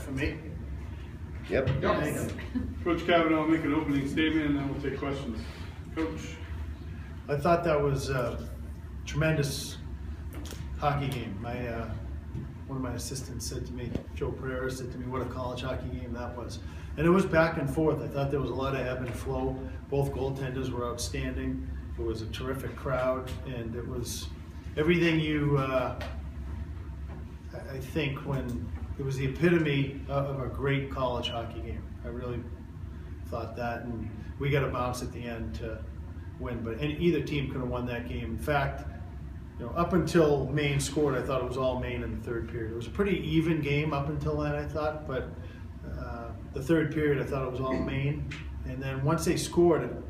that for me? Yep. Yes. Coach Cavanaugh will make an opening statement and then we'll take questions. Coach. I thought that was a tremendous hockey game. One of my assistants said to me, Joe Pereira said to me, what a college hockey game that was. And it was back and forth. I thought there was a lot of ebb and flow. Both goaltenders were outstanding. It was a terrific crowd, and it was everything you, I think, when it was the epitome of a great college hockey game. I really thought that, and we got a bounce at the end to win, but either team could have won that game. In fact, up until Maine scored, I thought it was all Maine in the third period. It was a pretty even game up until then, I thought, but the third period, I thought it was all Maine. And then once they scored,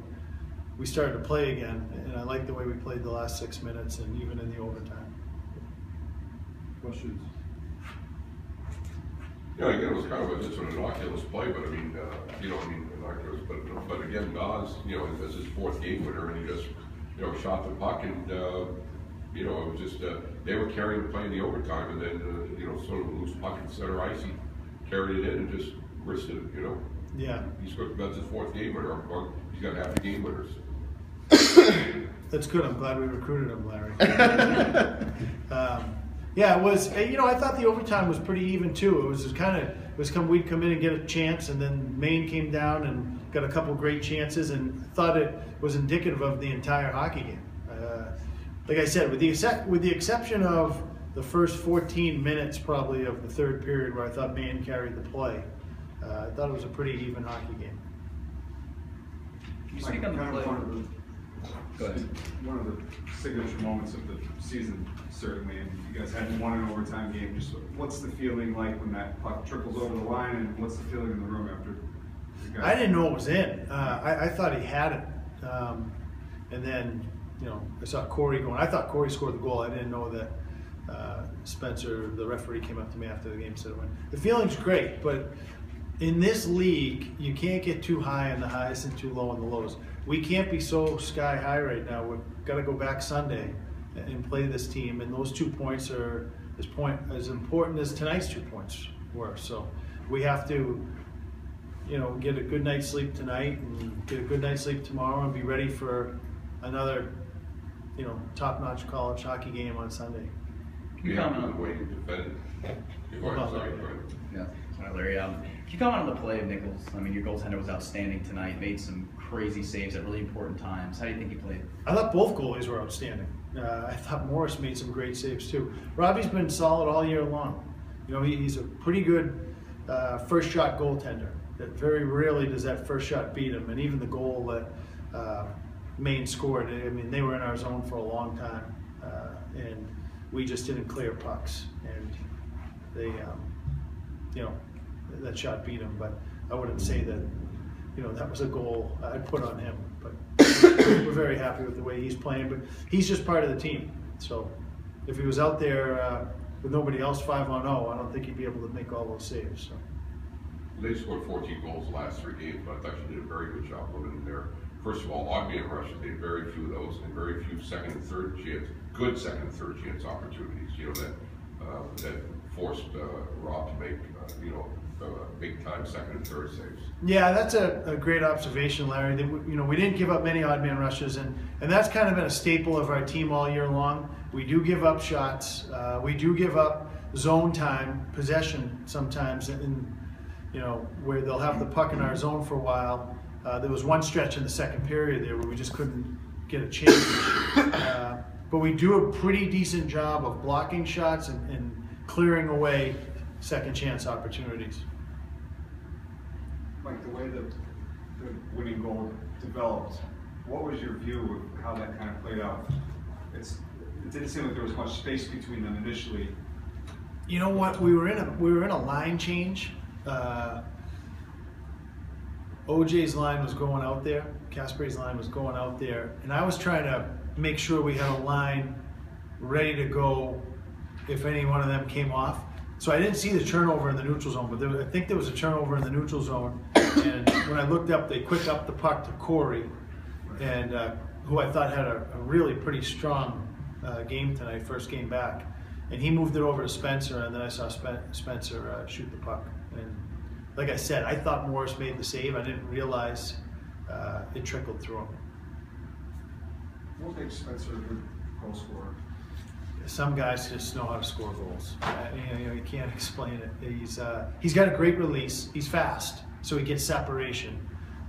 we started to play again, and I liked the way we played the last 6 minutes and even in the overtime. Questions? Yeah, again, it was kind of just an innocuous play, but I mean, innocuous, but again, Nas, as his fourth game winner, and he just, shot the puck, and it was just they were carrying the play in the overtime, and then sort of a loose puck in center ice, he carried it in and just wristed it, Yeah. He scored, that's his fourth game winner. He's got half the game winners. That's good. I'm glad we recruited him, Larry. Yeah, it was. I thought the overtime was pretty even too. It was we'd come in and get a chance, and then Maine came down and got a couple great chances, and thought it was indicative of the entire hockey game. Like I said, with the exception of the first 14 minutes probably of the third period, where I thought Maine carried the play, I thought it was a pretty even hockey game. Can you speak on the play? One of the signature moments of the season, certainly, and you guys hadn't won an overtime game. Just what's the feeling like when that puck trickles over the line, and what's the feeling in the room after? I didn't know it was in. I thought he had it, and then I saw Corey going. I thought Corey scored the goal. I didn't know that Spencer, the referee, came up to me after the game and said it went. The feeling's great, but in this league, you can't get too high on the highs and too low on the lows. We can't be so sky high right now. We've got to go back Sunday and play this team, and those 2 points are as important as tonight's 2 points were. So we have to, get a good night's sleep tonight and get a good night's sleep tomorrow and be ready for another, top-notch college hockey game on Sunday. You have to the way you defended. Yeah, sorry, Larry. Can you comment on the play of Nichols? I mean, your goaltender was outstanding tonight, made some crazy saves at really important times. How do you think he played? I thought both goalies were outstanding. I thought Morris made some great saves too. Robbie's been solid all year long. He's a pretty good first shot goaltender. That very rarely does that first shot beat him. And even the goal that Maine scored, I mean, they were in our zone for a long time, and we just didn't clear pucks. And they, that shot beat him. But I wouldn't say that, that was a goal I'd put on him. But we're very happy with the way he's playing. But he's just part of the team. So if he was out there with nobody else 5-on-0, I don't think he'd be able to make all those saves. So. They scored 14 goals the last 3 games, but I thought she did a very good job limiting their, first of all, odd man rushes. They had very few of those, and very few second and third chance, good second and third chance opportunities, that forced Rob to make, big time second and third saves. Yeah, that's a great observation, Larry. We didn't give up many odd man rushes, and that's kind of been a staple of our team all year long. We do give up shots. We do give up zone time, possession sometimes, where they'll have the puck in our zone for a while. There was one stretch in the second period there where we just couldn't get a change. But we do a pretty decent job of blocking shots and clearing away second chance opportunities. Like the way the winning goal developed, what was your view of how that kind of played out? It didn't seem like there was much space between them initially. You know what? We were in a line change. OJ's line was going out there, Casper's line was going out there, and I was trying to make sure we had a line ready to go if any one of them came off. So I didn't see the turnover in the neutral zone, but I think there was a turnover in the neutral zone, and when I looked up, they quick up the puck to Corey, and who I thought had a really pretty strong game tonight, first game back. and he moved it over to Spencer, and then I saw Spencer shoot the puck. And like I said, I thought Morris made the save. I didn't realize it trickled through him. What makes Spencer a good goal scorer? Some guys just know how to score goals. You can't explain it. He's got a great release. He's fast, so he gets separation,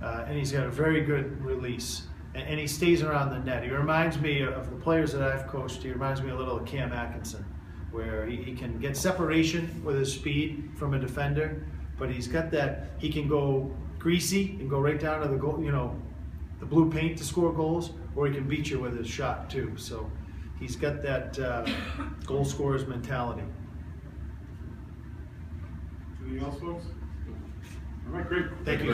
and he's got a very good release. And he stays around the net. He reminds me of the players that I've coached. He reminds me a little of Cam Atkinson, where he can get separation with his speed from a defender, but he's got that, he can go greasy and go right down to the goal, the blue paint to score goals, or he can beat you with his shot too. So he's got that goal scorer's mentality. Anything else, folks? All right, great. Thank you.